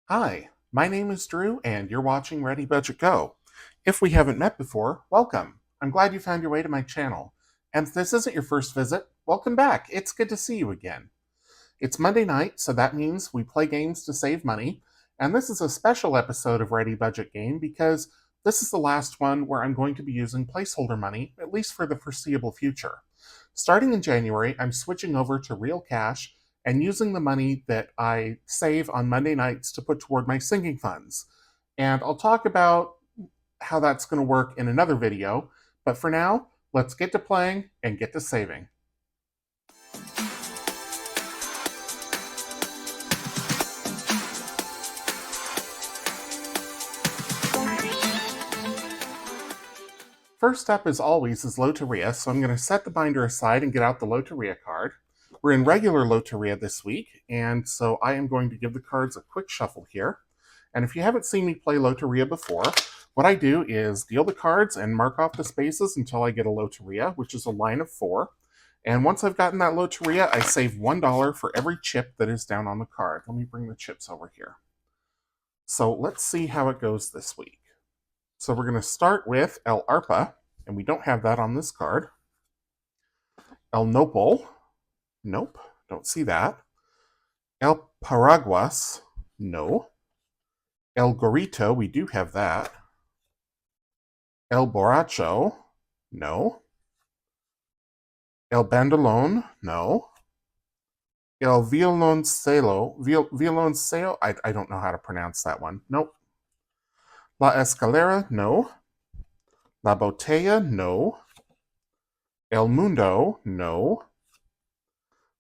Hi, my name is Drew, and you're watching ReadyBudgetGo. If we haven't met before, welcome. I'm glad you found your way to my channel. And if this isn't your first visit, welcome back. It's good to see you again. It's Monday night, so that means we play games to save money. And this is a special episode of ReadyBudgetGame because this is the last one where I'm going to be using placeholder money, at least for the foreseeable future. Starting in January, I'm switching over to real cash and using the money that I save on Monday nights to put toward my sinking funds. And I'll talk about how that's going to work in another video, but for now, let's get to playing and get to saving. First up, as always, is Loteria, so I'm going to set the binder aside and get out the Loteria card. We're in regular Loteria this week, and so I am going to give the cards a quick shuffle here. And if you haven't seen me play Loteria before, what I do is deal the cards and mark off the spaces until I get a Loteria, which is a line of 4. And once I've gotten that Loteria, I save $1 for every chip that is down on the card. Let me bring the chips over here. So let's see how it goes this week. So we're going to start with El Arpa, and we don't have that on this card. El Nopal, nope, don't see that. El Paraguas, no. El Gorrito, we do have that. El Borracho, no. El Bandolon, no. El Violoncelo, I don't know how to pronounce that one. Nope. La Escalera, no. La Botella, no. El Mundo, no.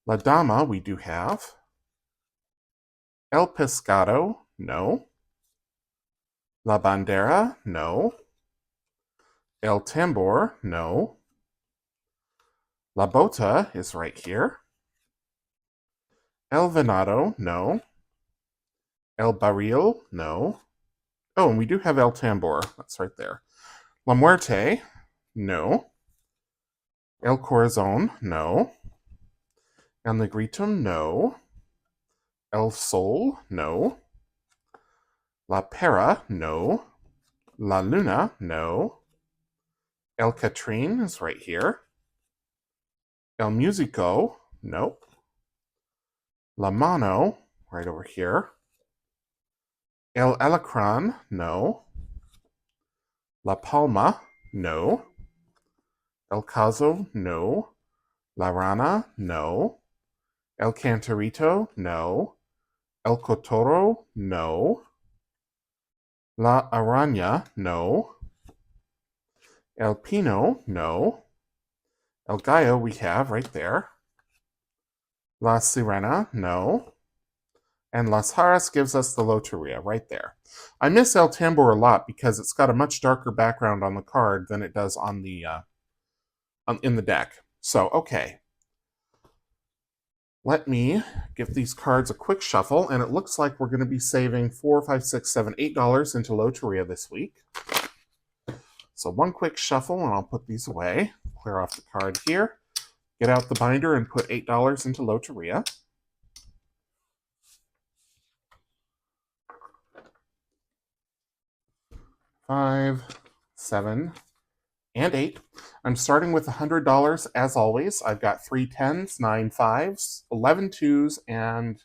La Dama, we do have. El Pescado, no. La Bandera, no. El Tambor, no. La Bota is right here. El Venado, no. El Barril, no. Oh, and we do have El Tambor. That's right there. La Muerte, no. El Corazon, no. El Negritum, no. El Sol, no. La Pera, no. La Luna, no. El Catrin is right here. El Musico, nope. La Mano, right over here. El Alacran, no. La Palma, no. El Caso, no. La Rana, no. El Cantarito, no. El Cotoro, no. La Araña, no. El Pino, no. El Gallo we have right there. La Sirena, no. And Las Haras gives us the Loteria right there. I miss El Tambor a lot because it's got a much darker background on the card than it does on the in the deck. So, okay. Let me give these cards a quick shuffle, and it looks like we're going to be saving $4, $5, $6, $7, $8 into Loteria this week. So one quick shuffle, and I'll put these away. Clear off the card here. Get out the binder and put $8 into Loteria. $5, $7, and $8. I'm starting with $100 as always. I've got 3 10s, 9 5s, 11 2s, and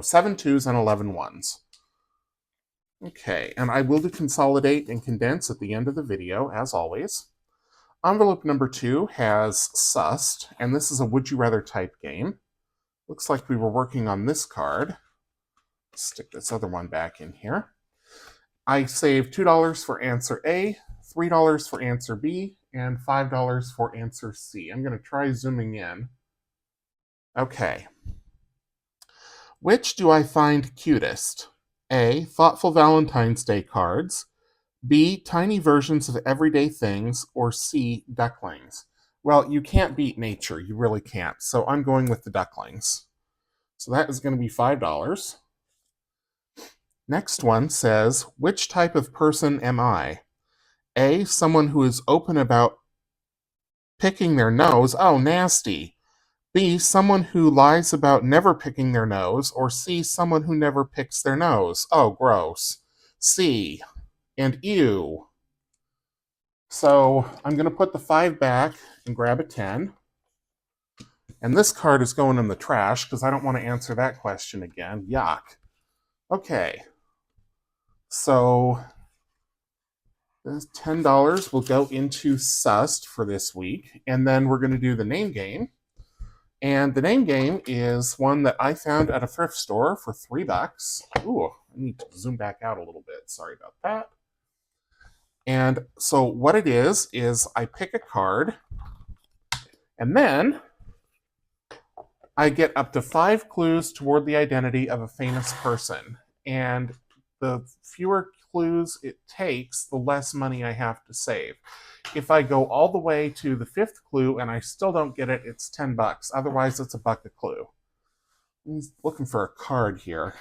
7 2s and 11 1s. Okay, and I will consolidate and condense at the end of the video, as always. Envelope number 2 has Sussed, and this is a Would You Rather type game. Looks like we were working on this card. Stick this other one back in here. I saved $2 for answer A, $3 for answer B, and $5 for answer C. I'm going to try zooming in. Okay. Which do I find cutest? A. Thoughtful Valentine's Day cards. B. Tiny versions of everyday things. Or C. Ducklings. Well, you can't beat nature. You really can't. So I'm going with the ducklings. So that is going to be $5. Next one says, which type of person am I? A. Someone who is open about picking their nose. Oh, nasty. B, someone who lies about never picking their nose, or C, someone who never picks their nose. Oh, gross. C, and ew. So I'm going to put the 5 back and grab a 10. And this card is going in the trash because I don't want to answer that question again. Yuck. Okay. So this $10 will go into Sust for this week. And then we're going to do the name game. And the name game is one that I found at a thrift store for $3. Ooh, I need to zoom back out a little bit. Sorry about that. And so what it is I pick a card, and then I get up to 5 clues toward the identity of a famous person. And the fewer clues it takes, the less money I have to save. If I go all the way to the 5th clue and I still don't get it, it's $10. Otherwise, it's $1 a clue. I'm looking for a card here.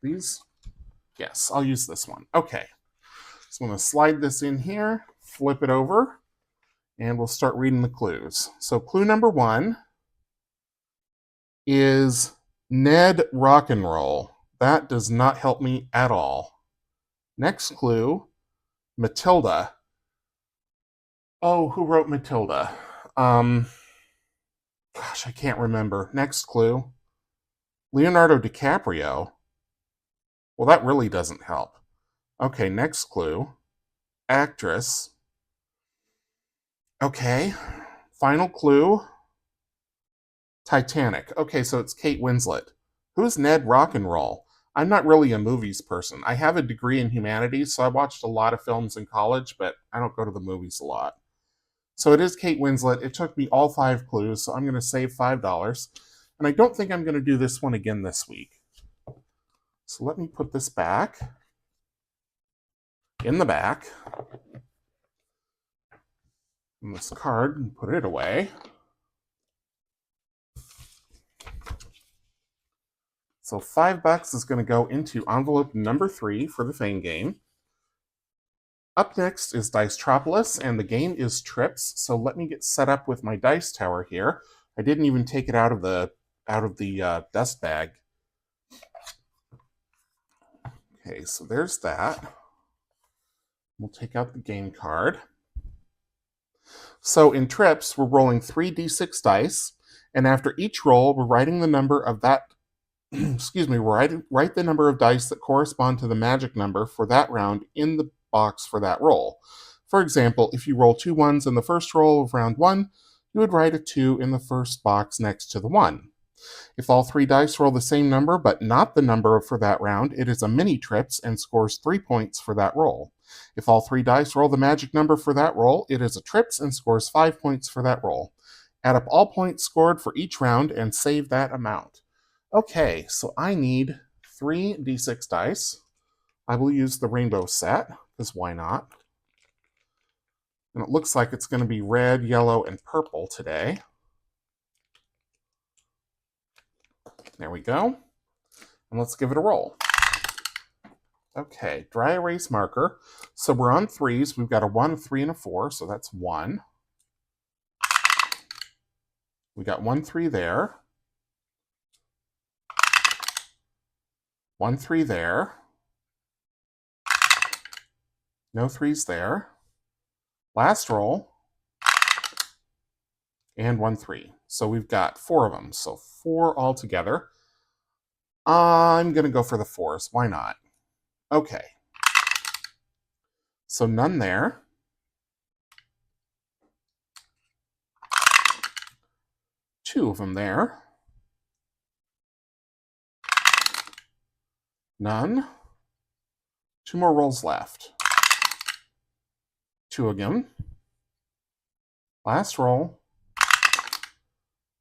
These? Yes, I'll use this one. Okay. So I'm going to slide this in here, flip it over, and we'll start reading the clues. So clue number 1 is Ned Rock'n'Roll. That does not help me at all. Next clue, Matilda. Oh, who wrote Matilda? Gosh, I can't remember. Next clue, Leonardo DiCaprio. Well, that really doesn't help. Okay, next clue, actress. Okay, final clue, Titanic. Okay, so it's Kate Winslet. Who's Ned Rock'n'Roll? I'm not really a movies person. I have a degree in humanities, so I watched a lot of films in college, but I don't go to the movies a lot. So it is Kate Winslet. It took me all 5 clues, so I'm going to save $5. And I don't think I'm going to do this one again this week. So let me put this back in the back. And this card, and put it away. So $5 is going to go into envelope number 3 for the Fang game. Up next is Dicetropolis, and the game is Trips. So let me get set up with my dice tower here. I didn't even take it out of the dust bag. Okay, so there's that. We'll take out the game card. So in Trips, we're rolling 3d6 dice, and after each roll, we're writing the number of that. Excuse me, write the number of dice that correspond to the magic number for that round in the box for that roll. For example, if you roll 2 ones in the first roll of round 1, you would write a 2 in the first box next to the 1. If all 3 dice roll the same number but not the number for that round, it is a mini Trips and scores 3 points for that roll. If all 3 dice roll the magic number for that roll, it is a Trips and scores 5 points for that roll. Add up all points scored for each round and save that amount. Okay, so I need 3d6 dice. I will use the rainbow set, because why not? And it looks like it's going to be red, yellow, and purple today. There we go. And let's give it a roll. Okay, dry erase marker. So we're on 3s. We've got a 1, a 3, and a 4, so that's 1. We got 1, 3 there. 1, 3 there. No 3s there. Last roll. And 1, 3. So we've got 4 of them. So 4 altogether. I'm going to go for the 4s. Why not? Okay. So none there. Two of them there. None. 2 more rolls left. 2 again. Last roll.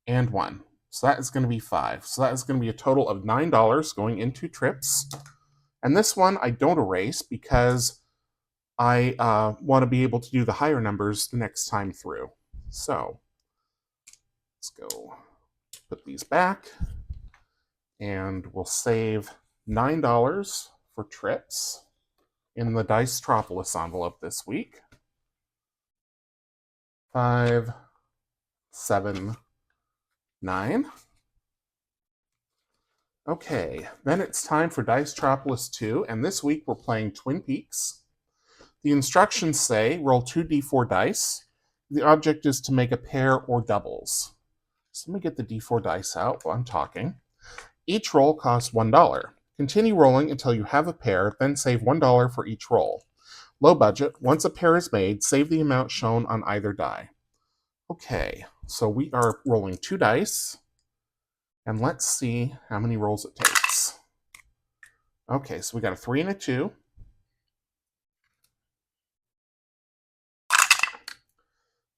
And 1. So that is going to be 5. So that is going to be a total of $9 going into Trips. And this one I don't erase because I want to be able to do the higher numbers the next time through. So let's go put these back. And we'll save $9 for Trips in the Dicetropolis envelope this week. 5, 7, 9. Okay, then it's time for Dicetropolis 2, and this week we're playing Twin Peaks. The instructions say roll 2d4 dice. The object is to make a pair or doubles. So let me get the d4 dice out while I'm talking. Each roll costs $1. Continue rolling until you have a pair, then save $1 for each roll. Low budget, once a pair is made, save the amount shown on either die. Okay, so we are rolling 2 dice, and let's see how many rolls it takes. Okay, so we got a 3 and a 2.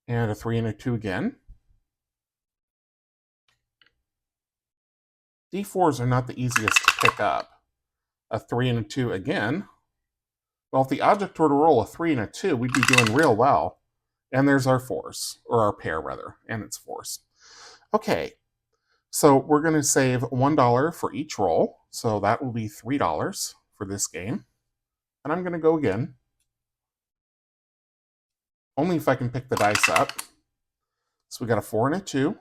And a 3 and a 2 again. D4s are not the easiest to pick up. A 3 and a 2 again. Well, if the object were to roll a 3 and a 2, we'd be doing real well. And there's our force, or our pair rather, and its force. Okay, so we're going to save $1 for each roll. So that will be $3 for this game. And I'm going to go again. Only if I can pick the dice up. So we got a 4 and a 2.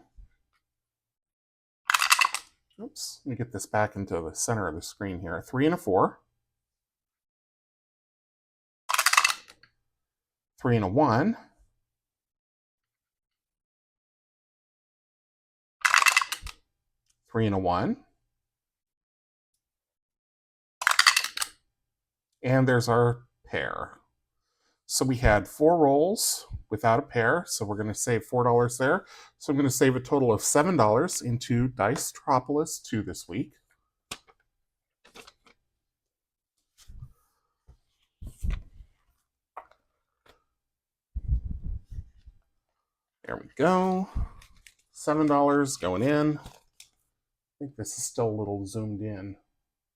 Oops, let me get this back into the center of the screen here. A 3 and a 4. 3 and a 1. 3 and a 1. And there's our pair. So we had 4 rolls without a pair, so we're going to save $4 there. So I'm going to save a total of $7 into Dicetropolis 2 this week. There we go. $7 going in. I think this is still a little zoomed in.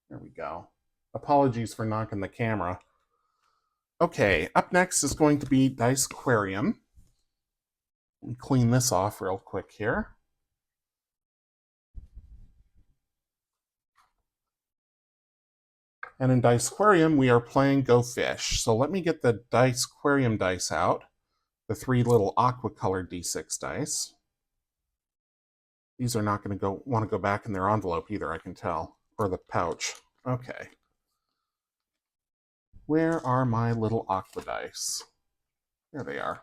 There we go. Apologies for knocking the camera. Okay, up next is going to be Dicequarium. Let me clean this off real quick here. And in Dicequarium, we are playing Go Fish. So let me get the Dicequarium dice out. The 3 little aqua-colored D6 dice. These are not going to want to go back in their envelope either, I can tell. Or the pouch. Okay. Where are my little aqua dice? There they are.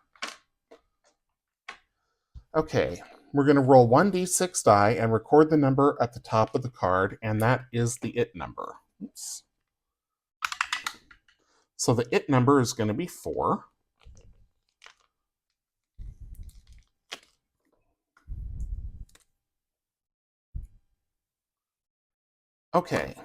Okay, we're going to roll 1d6 die and record the number at the top of the card, and that is the it number. Oops. So the it number is going to be 4. Okay.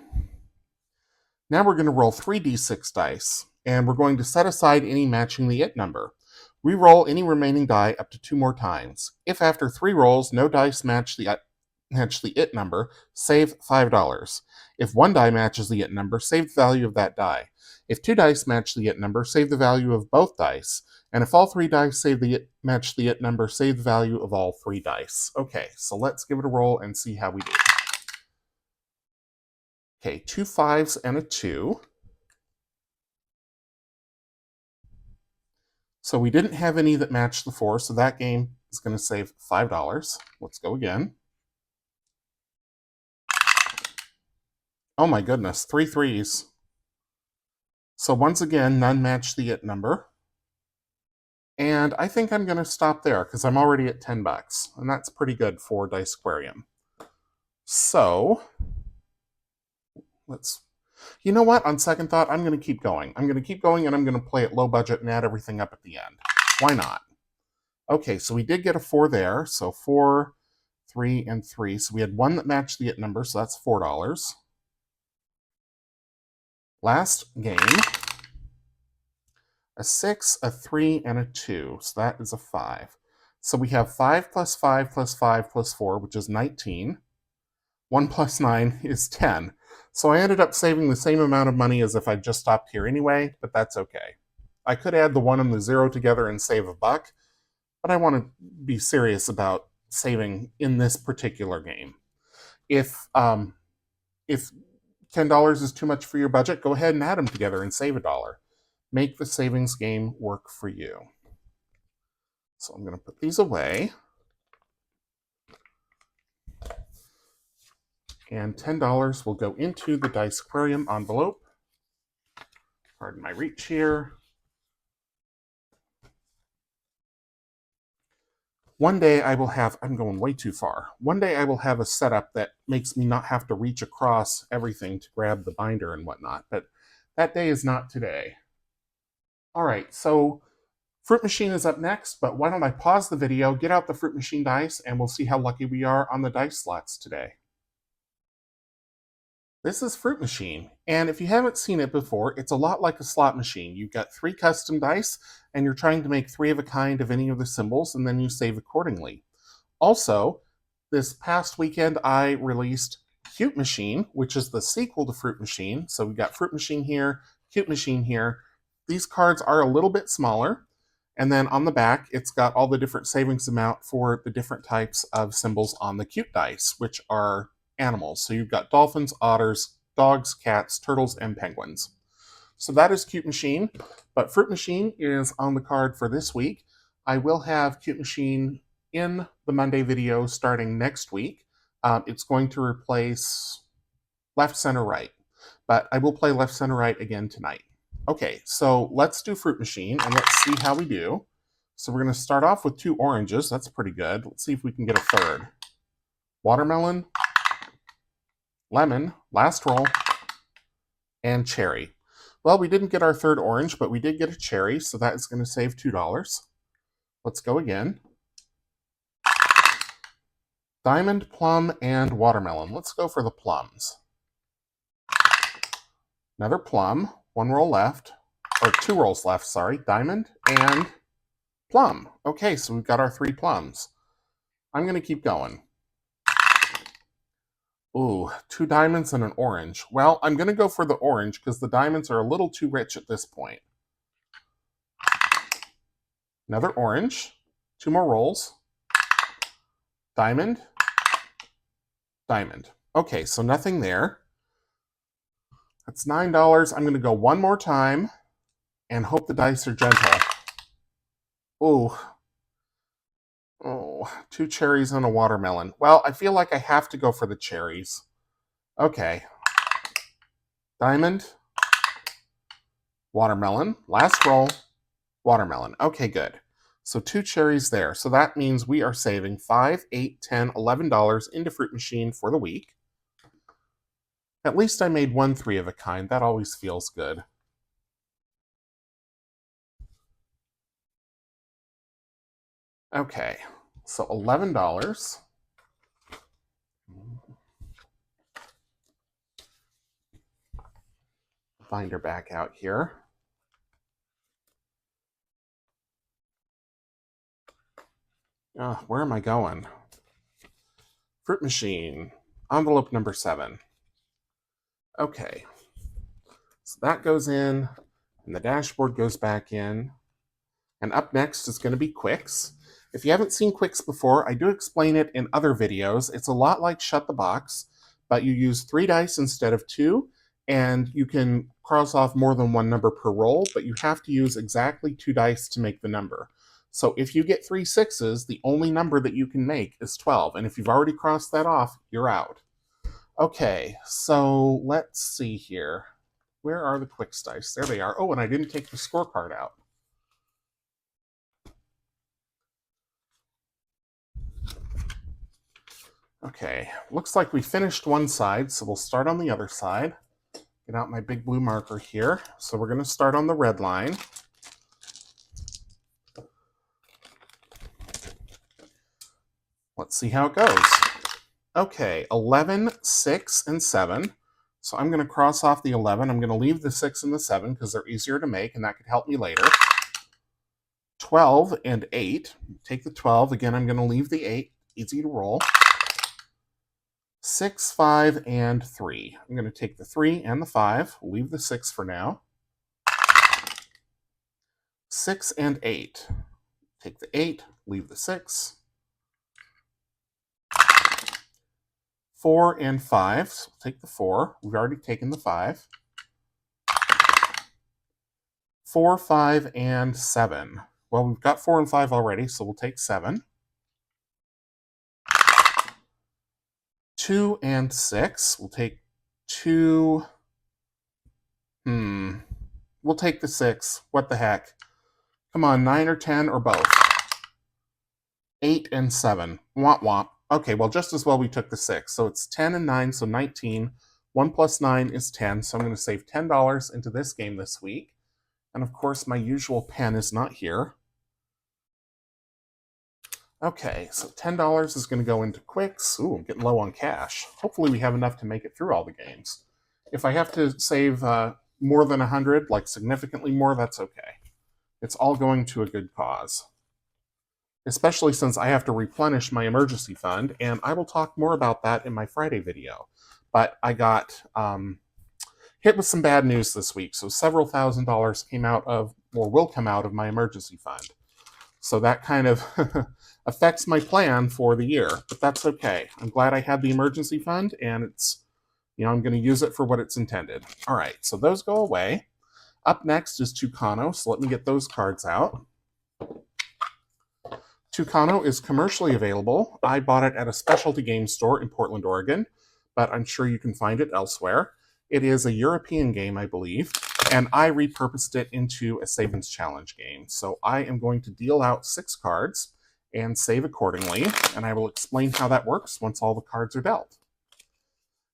Now we're going to roll 3d6 dice, and we're going to set aside any matching the it number. Re-roll any remaining die up to 2 more times. If after 3 rolls no dice match the it number, save $5. If 1 die matches the it number, save the value of that die. If 2 dice match the it number, save the value of both dice. And if all 3 dice match the it number, save the value of all 3 dice. Okay, so let's give it a roll and see how we do. Okay, 2 5s and a 2. So we didn't have any that matched the 4, so that game is going to save $5. Let's go again. Oh my goodness, 3 3s. So once again, none match the it number. And I think I'm going to stop there because I'm already at $10, and that's pretty good for Dicequarium. So you know what? On second thought, I'm going to keep going. I'm going to keep going, and I'm going to play at low budget and add everything up at the end. Why not? Okay, so we did get a 4 there. So 4, 3, and 3. So we had 1 that matched the it number, so that's $4. Last game, a 6, a 3, and a 2. So that is a 5. So we have 5 plus 5 plus 5 plus 4, which is 19. 1 plus 9 is 10. So I ended up saving the same amount of money as if I'd just stopped here anyway, but that's okay. I could add the 1 and the 0 together and save $1, but I want to be serious about saving in this particular game. If $10 is too much for your budget, go ahead and add them together and save $1. Make the savings game work for you. So I'm going to put these away. And $10 will go into the Dice Aquarium envelope. Pardon my reach here. One day I will have, I'm going way too far. One day I will have a setup that makes me not have to reach across everything to grab the binder and whatnot, but that day is not today. All right, so Fruit Machine is up next, but why don't I pause the video, get out the Fruit Machine dice, and we'll see how lucky we are on the dice slots today. This is Fruit Machine, and if you haven't seen it before, it's a lot like a slot machine. You've got 3 custom dice, and you're trying to make 3 of a kind of any of the symbols, and then you save accordingly. Also, this past weekend I released Cute Machine, which is the sequel to Fruit Machine. So we've got Fruit Machine here, Cute Machine here. These cards are a little bit smaller, and then on the back, it's got all the different savings amount for the different types of symbols on the Cute dice, which are animals. So you've got dolphins, otters, dogs, cats, turtles, and penguins. So that is Cute Machine, but Fruit Machine is on the card for this week. I will have Cute Machine in the Monday video starting next week. It's going to replace left, center, right, but I will play left, center, right again tonight. Okay, so let's do Fruit Machine, and let's see how we do. So we're going to start off with 2 oranges. That's pretty good. Let's see if we can get a third. Watermelon, lemon, last roll, and cherry. Well, we didn't get our third orange, but we did get a cherry, so that is going to save $2. Let's go again. Diamond, plum, and watermelon. Let's go for the plums. Another plum, 1 roll left, or 2 rolls left, sorry. Diamond and plum. Okay, so we've got our 3 plums. I'm going to keep going. Ooh, 2 diamonds and an orange. Well, I'm going to go for the orange because the diamonds are a little too rich at this point. Another orange. 2 more rolls. Diamond. Diamond. Okay, so nothing there. That's $9. I'm going to go one more time and hope the dice are gentle. Ooh. Oh, 2 cherries and a watermelon. Well, I feel like I have to go for the cherries. Okay. Diamond. Watermelon. Last roll. Watermelon. Okay, good. So 2 cherries there. So that means we are saving $5, $8, $10, $11 into Fruit Machine for the week. At least I made 1 3 of a kind. That always feels good. Okay, so $11. Binder back out here. Where am I going? Fruit Machine, envelope number 7. Okay, so that goes in, and the dashboard goes back in. And up next is going to be Quicks. If you haven't seen Quicks before, I do explain it in other videos. It's a lot like Shut the Box, but you use 3 dice instead of 2, and you can cross off more than 1 number per roll, but you have to use exactly 2 dice to make the number. So if you get 3 6s, the only number that you can make is 12, and if you've already crossed that off, you're out. Okay, so let's see here. Where are the Quicks dice? There they are. Oh, and I didn't take the scorecard out. Okay, looks like we finished one side, so we'll start on the other side. Get out my big blue marker here. So we're going to start on the red line. Let's see how it goes. Okay, 11, 6, and 7. So I'm going to cross off the 11. I'm going to leave the 6 and the 7 because they're easier to make, and that could help me later. 12 and 8. Take the 12. Again, I'm going to leave the 8. Easy to roll. 6, 5, and 3. I'm going to take the 3 and the 5. Leave the 6 for now. 6 and 8. Take the 8. Leave the 6. 4 and 5. So take the 4. We've already taken the 5. 4, 5, and 7. Well, we've got 4 and 5 already, so we'll take 7. 2 and 6. We'll take 2. We'll take the 6. What the heck? Come on, 9 or 10 or both. 8 and 7. Womp womp. Okay, well, just as well we took the 6. So it's 10 and 9, so 19. 1 plus 9 is 10, so I'm going to save $10 into this game this week. And of course, my usual pen is not here. Okay, so $10 is going to go into Quicks. Ooh, I'm getting low on cash. Hopefully we have enough to make it through all the games. If I have to save more than 100, like significantly more, that's okay. It's all going to a good cause. Especially since I have to replenish my emergency fund, and I will talk more about that in my Friday video. But I got hit with some bad news this week, so several $1,000s came out of, or will come out of my emergency fund. So that kind of affects my plan for the year, but that's okay. I'm glad I had the emergency fund, and it's, I'm going to use it for what it's intended. All right, so those go away. Up next is Tucano, so let me get those cards out. Tucano is commercially available. I bought it at a specialty game store in Portland, Oregon, but I'm sure you can find it elsewhere. It is a European game, I believe, and I repurposed it into a Savings Challenge game. So I am going to deal out 6 cards and save accordingly, and I will explain how that works once all the cards are dealt.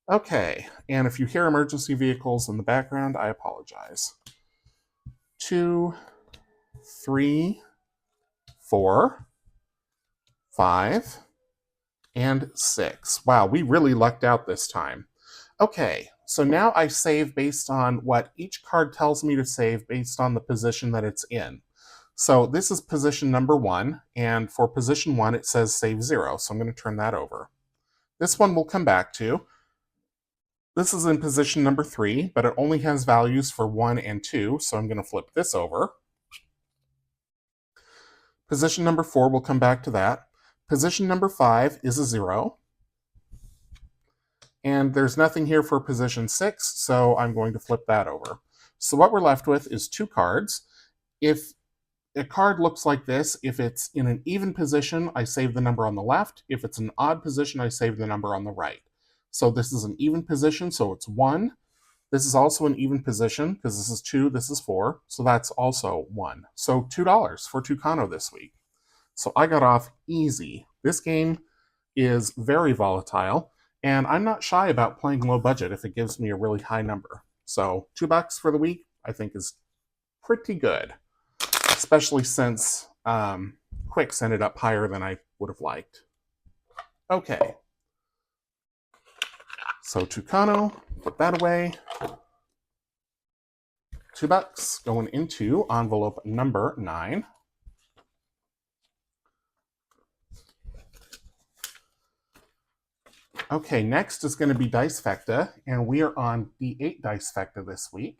Okay, and if you hear emergency vehicles in the background, I apologize. 2, 3, 4, 5, and 6. Wow, we really lucked out this time. Okay, so now I save based on what each card tells me to save based on the position that it's in. So this is position number 1, and for position 1 it says save 0, so I'm going to turn that over. This one we'll come back to. This is in position number 3, but it only has values for 1 and 2, so I'm going to flip this over. Position number 4, we'll come back to that. Position number 5 is a 0. And there's nothing here for position 6, so I'm going to flip that over. So what we're left with is 2 cards. If a card looks like this, if it's in an even position, I save the number on the left. If it's an odd position, I save the number on the right. So this is an even position, so it's 1. This is also an even position, because this is 2, this is 4, so that's also 1. So $2 for Tucano this week. So I got off easy. This game is very volatile, and I'm not shy about playing low budget if it gives me a really high number. So $2 for the week, I think, is pretty good, especially since Quicks ended up higher than I would have liked. Okay. So Tucano, put that away. $2 going into envelope number 9. Okay, next is going to be Dicefecta, and we are on D8 Dicefecta this week.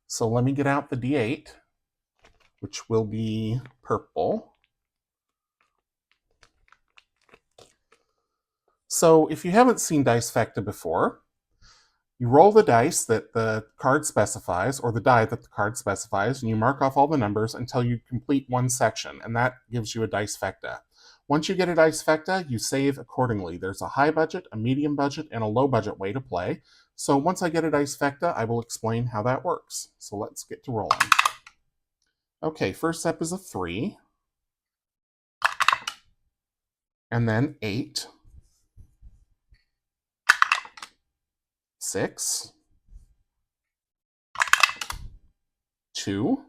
So let me get out the D8, which will be purple. So if you haven't seen Dicefecta before, you roll the dice that the card specifies, or the die that the card specifies, and you mark off all the numbers until you complete one section, and that gives you a Dicefecta. Once you get a Dicefecta, you save accordingly. There's a high budget, a medium budget, and a low budget way to play. So once I get a Dicefecta, I will explain how that works. So let's get to rolling. Okay, first step is a 3. And then 8. 6. 2.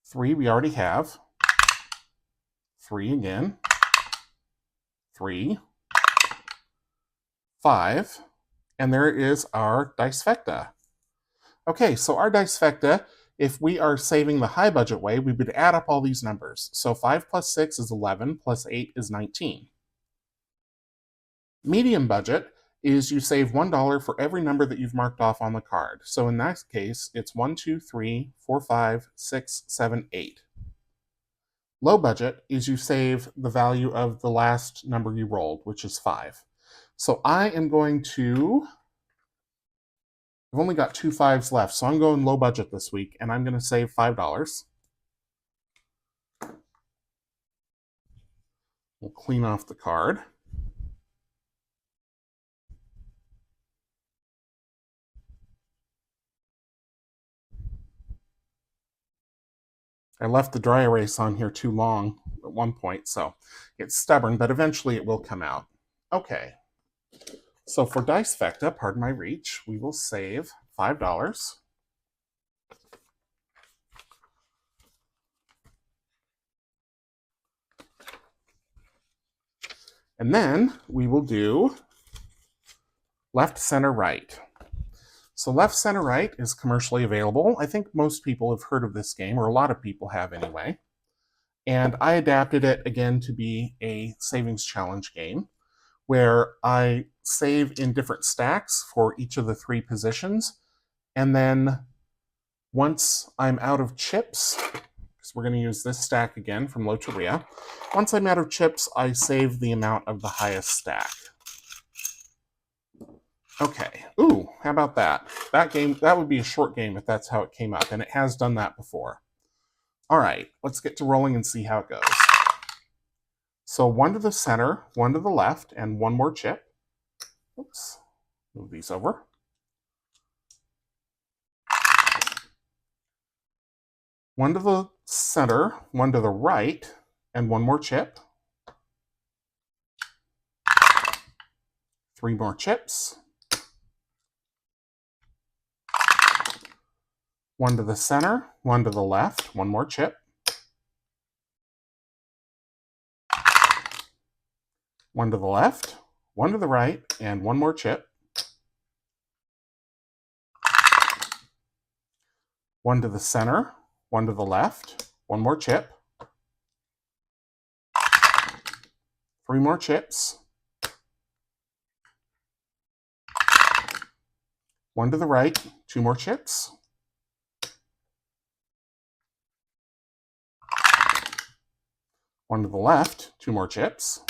3 we already have. 3 again. 3. 5. And there is our Dicefecta. Okay, so our Dicefecta, if we are saving the high budget way, we would add up all these numbers. So 5 plus 6 is 11, plus 8 is 19. Medium budget is you save $1 for every number that you've marked off on the card. So in that case, it's 1, 2, 3, 4, 5, 6, 7, 8. Low budget is you save the value of the last number you rolled, which is 5. So I am going to... I've only got 2 5s left, so I'm going low budget this week, and I'm going to save $5. We'll clean off the card. I left the dry erase on here too long at one point, so it's stubborn, but eventually it will come out. Okay, so for Dicefecta, pardon my reach, we will save $5. And then we will do left, center, right. So left, center, right is commercially available. I think most people have heard of this game, or a lot of people have anyway. And I adapted it again to be a savings challenge game where I save in different stacks for each of the 3 positions. And then once I'm out of chips, because we're going to use this stack again from Loteria, once I'm out of chips, I save the amount of the highest stack. Okay. Ooh, how about that? That would be a short game if that's how it came up, and it has done that before. All right, let's get to rolling and see how it goes. So 1 to the center, 1 to the left, and 1 more chip. Oops, move these over. 1 to the center, 1 to the right, and 1 more chip. 3 more chips. 1 to the center, 1 to the left, 1 more chip. 1 to the left, 1 to the right, and 1 more chip. 1 to the center, 1 to the left, 1 more chip. 3 more chips. 1 to the right, 2 more chips. 1 to the left, 2 more chips.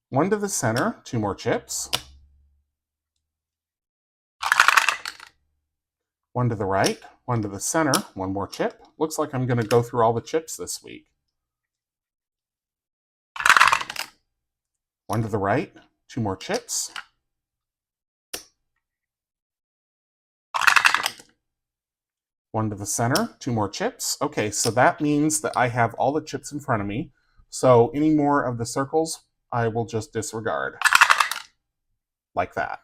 1 to the center, 2 more chips. 1 to the right, 1 to the center, 1 more chip. Looks like I'm going to go through all the chips this week. 1 to the right, 2 more chips. 1 to the center, 2 more chips. Okay, so that means that I have all the chips in front of me. So any more of the circles, I will just disregard. Like that.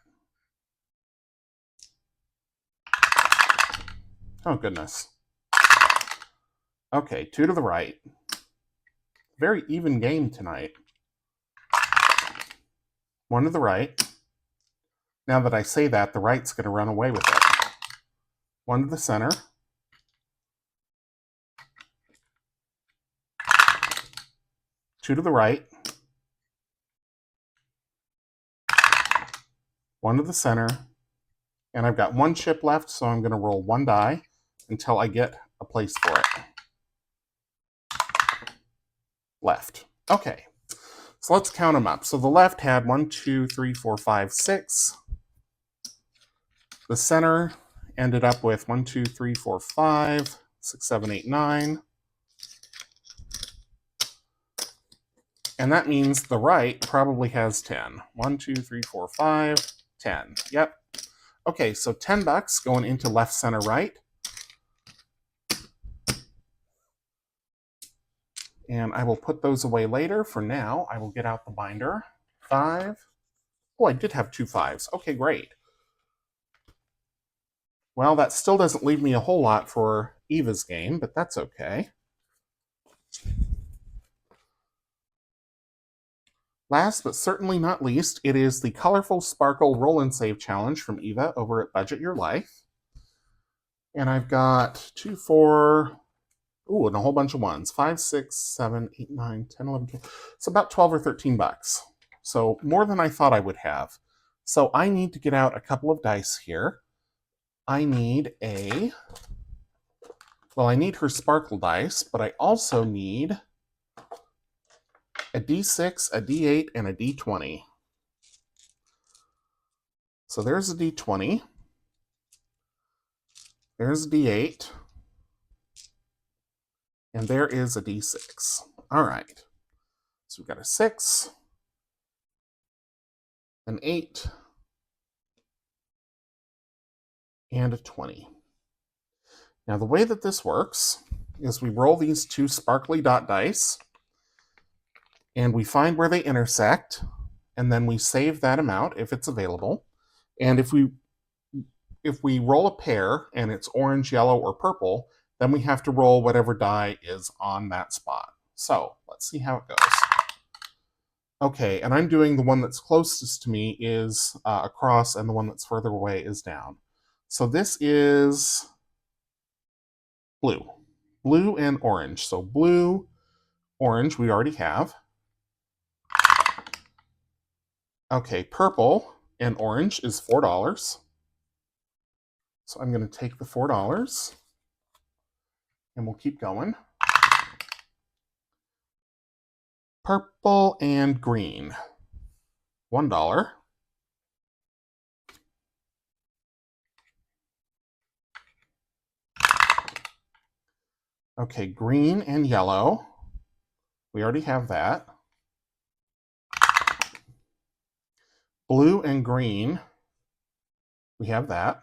Oh, goodness. Okay, 2 to the right. Very even game tonight. 1 to the right. Now that I say that, the right's going to run away with it. 1 to the center. 2 to the right. 1 to the center. And I've got 1 chip left, so I'm going to roll 1 die until I get a place for it. Left. Okay. So let's count them up. So the left had 1, 2, 3, 4, 5, 6. The center ended up with 1, 2, 3, 4, 5, 6, 7, 8, 9. And that means the right probably has 10. 1, 2, 3, 4, 5, 10. Yep. Okay, so $10 going into left, center, right. And I will put those away later. For now, I will get out the binder. 5. Oh, I did have 2 5s. Okay, great. Well, that still doesn't leave me a whole lot for Eva's game, but that's okay. Last but certainly not least, it is the Colorful Sparkle Roll and Save Challenge from Eva over at Budget Your Life. And I've got 2, 4, ooh, and a whole bunch of ones. 5, 6, 7, 8, 9, 10, 11, 12. It's about 12 or $13. So more than I thought I would have. So I need to get out a couple of dice here. I need I need her sparkle dice, but I also need a D6, a D8, and a D20. So there's a D20. There's a D8. And there is a D6. All right. So we've got a 6, an 8, and a 20. Now the way that this works is we roll these 2 sparkly dot dice, and we find where they intersect, and then we save that amount if it's available. And if we roll a pair and it's orange, yellow, or purple, then we have to roll whatever die is on that spot. So let's see how it goes. Okay, and I'm doing the one that's closest to me is across, and the one that's further away is down. So this is blue. Blue and orange. So blue, orange, we already have. Okay, purple and orange is $4. So I'm going to take the $4, and we'll keep going. Purple and green, $1. Okay, green and yellow, we already have that. Blue and green, we have that.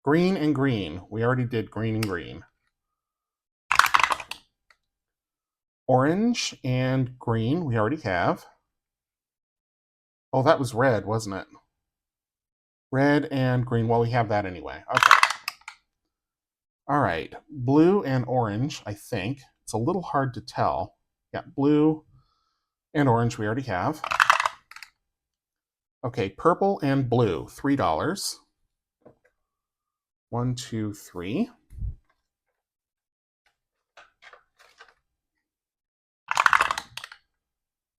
Green and green, we already did green and green. Orange and green, we already have. Oh, that was red, wasn't it? Red and green, well, we have that anyway. Okay. All right, blue and orange, I think. It's a little hard to tell. Yeah, blue and orange we already have. Okay, purple and blue, $3. 1, 2, 3.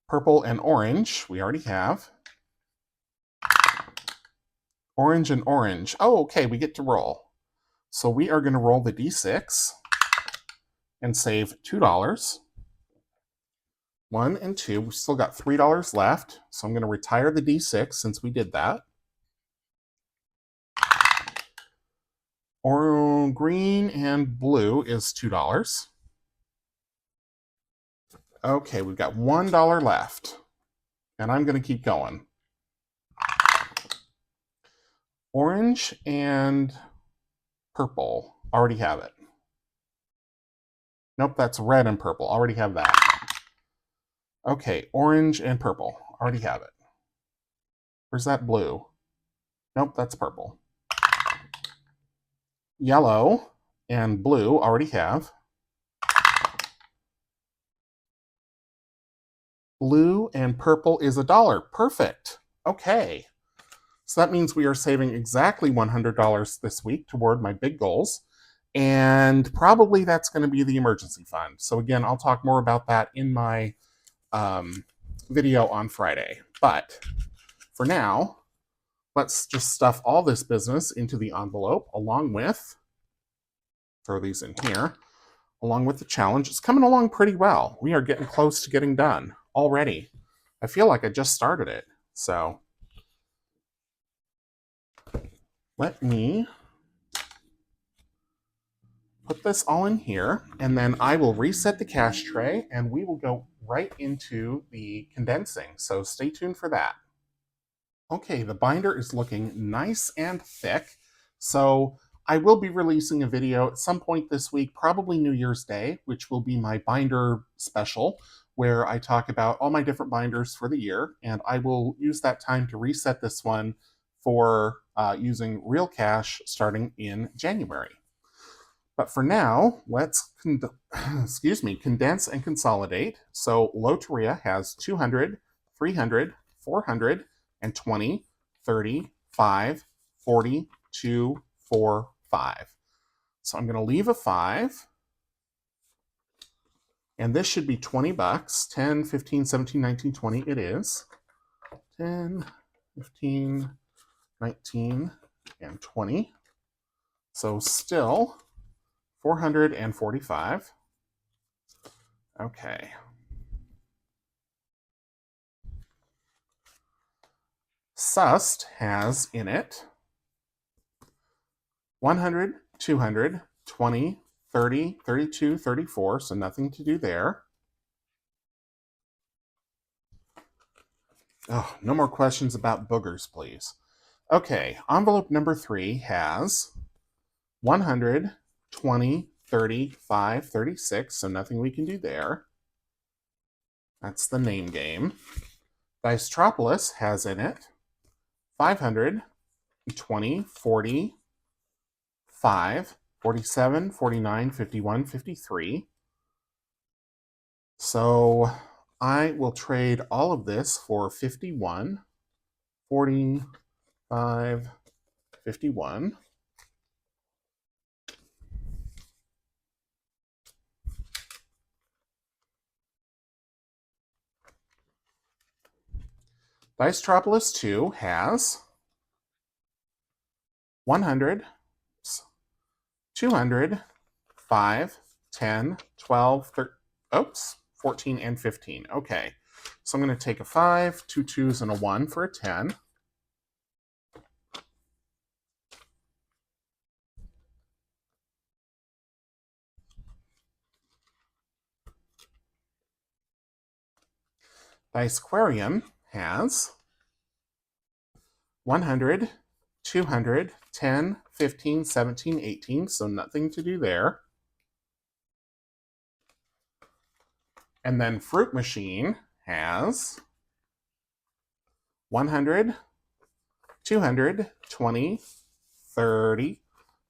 Purple and orange, we already have. Orange and orange. Oh, okay, we get to roll. So we are going to roll the D6 and save $2. 1 and 2. We've still got $3 left. So I'm going to retire the D6 since we did that. Or green and blue is $2. Okay, we've got $1 left. And I'm going to keep going. Orange and purple. Already have it. Nope, that's red and purple. Already have that. Okay, orange and purple. Already have it. Where's that blue? Nope, that's purple. Yellow and blue. Already have. Blue and purple is $1. Perfect. Okay. So that means we are saving exactly $100 this week toward my big goals. And probably that's going to be the emergency fund. So again, I'll talk more about that in my video on Friday. But for now, let's just stuff all this business into the envelope along with, throw these in here, along with the challenge. It's coming along pretty well. We are getting close to getting done already. I feel like I just started it. So let me put this all in here, and then I will reset the cash tray, and we will go right into the condensing. So stay tuned for that. Okay, the binder is looking nice and thick. So I will be releasing a video at some point this week, probably New Year's Day, which will be my binder special, where I talk about all my different binders for the year, and I will use that time to reset this one for using real cash starting in January. But for now, let's condense and consolidate. So Loteria has 200, 300, 400, and 20, 30, 5, 40, 2, 4, 5. So I'm going to leave a 5. And this should be $20. 10, 15, 17, 19, 20. It is. 10, 15, 19, and 20. So still 445. Okay. Sust has in it 100, 200, 20, 30, 32, 34, so nothing to do there. Oh, no more questions about boogers, please. Okay, envelope number 3 has 100, 20, 30, 5, 36, so nothing we can do there. That's the name game. Dicetropolis has in it 500, 20, 40, 5, 47, 49, 51, 53. So I will trade all of this for 51, 45, 51. Dicetropolis 2 has 100, 200, 5, 10, 12, 13, oops, 14, and 15. Okay, so I'm going to take a 5, 2 2s, and a 1 for a 10. Dicequarium has 100, 200, 10, 15, 17, 18, so nothing to do there. And then Fruit Machine has 100, 200, 20, 30,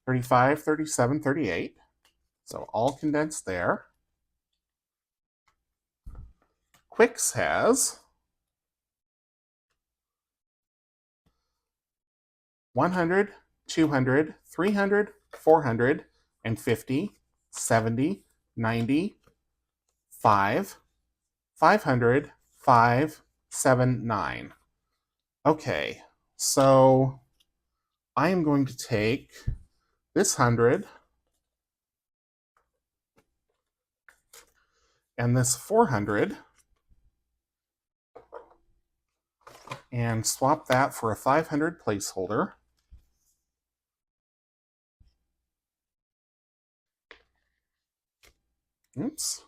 35, 37, 38. So all condensed there. Quicks has 100, 200, 300, 400, and 50, 70, 90, 5, 500, 5, 7, 9. Okay, so I am going to take this 100 and this 400 and swap that for a 500 placeholder. Oops.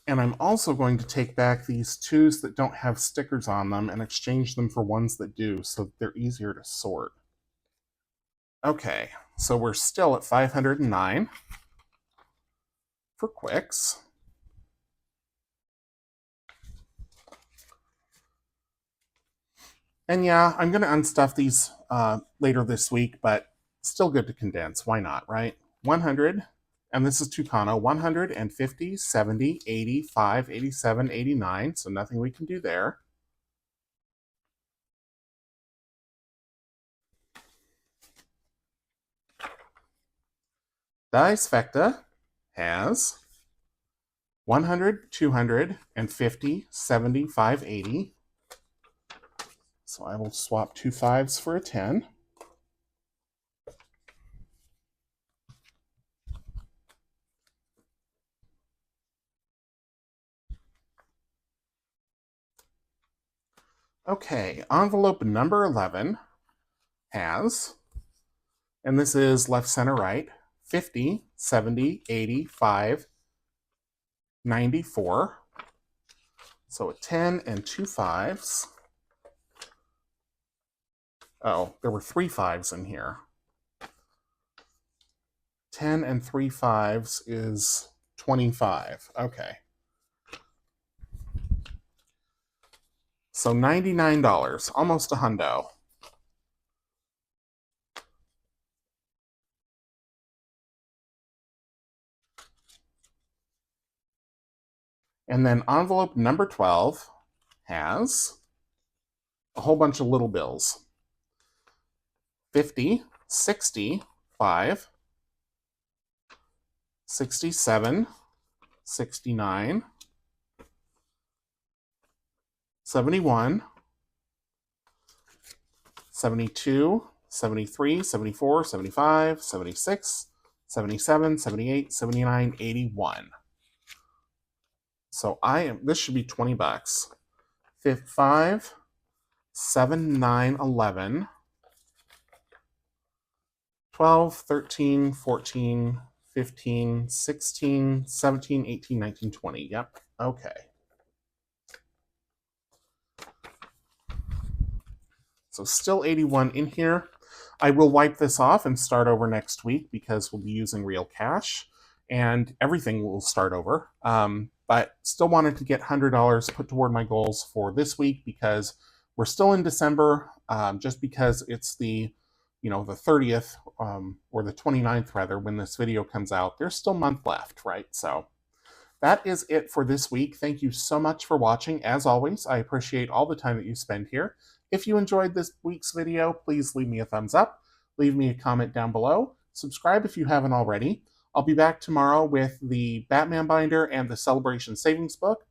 And I'm also going to take back these 2s that don't have stickers on them and exchange them for ones that do, so they're easier to sort. Okay, so we're still at 509 for quicks. And yeah, I'm going to unstuff these later this week, but still good to condense. Why not, right? 100, and this is Tucano, 150, 70, 85, 87, 89, so nothing we can do there. Dicefecta has 100, 200, and 50, 75, 80. So I will swap 2 5s for a 10. Okay, envelope number 11 has, and this is left, center, right, 50, 70, 85, 94. So a 10 and 2 5s. Oh, there were 3 5s in here. 10 and 3 5s is 25. Okay. So $99, almost a hundo. And then envelope number 12 has a whole bunch of little bills. 50, 60, 5, 67, 69, 71, 72, 73, 74, 75, 76, 77, 78, 79, 81. So this should be 20 bucks. 5, 7, 9, 11, 12, 13, 14, 15, 16, 17, 18, 19, 20. Yep. Okay. So still 81 in here. I will wipe this off and start over next week because we'll be using real cash and everything will start over. But still wanted to get $100 put toward my goals for this week because we're still in December, just because it's the 30th, or the 29th rather, when this video comes out. There's still a month left, right? So that is it for this week. Thank you so much for watching. As always, I appreciate all the time that you spend here. If you enjoyed this week's video, please leave me a thumbs up, leave me a comment down below, subscribe if you haven't already. I'll be back tomorrow with the Batman binder and the Celebration Savings book,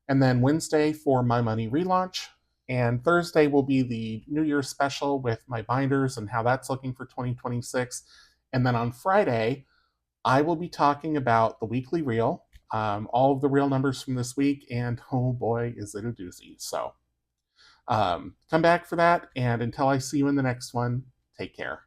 and then Wednesday for My Money relaunch, and Thursday will be the New Year's special with my binders and how that's looking for 2026, and then on Friday, I will be talking about the weekly reel, all of the real numbers from this week, and oh boy, is it a doozy. So come back for that, and until I see you in the next one, take care.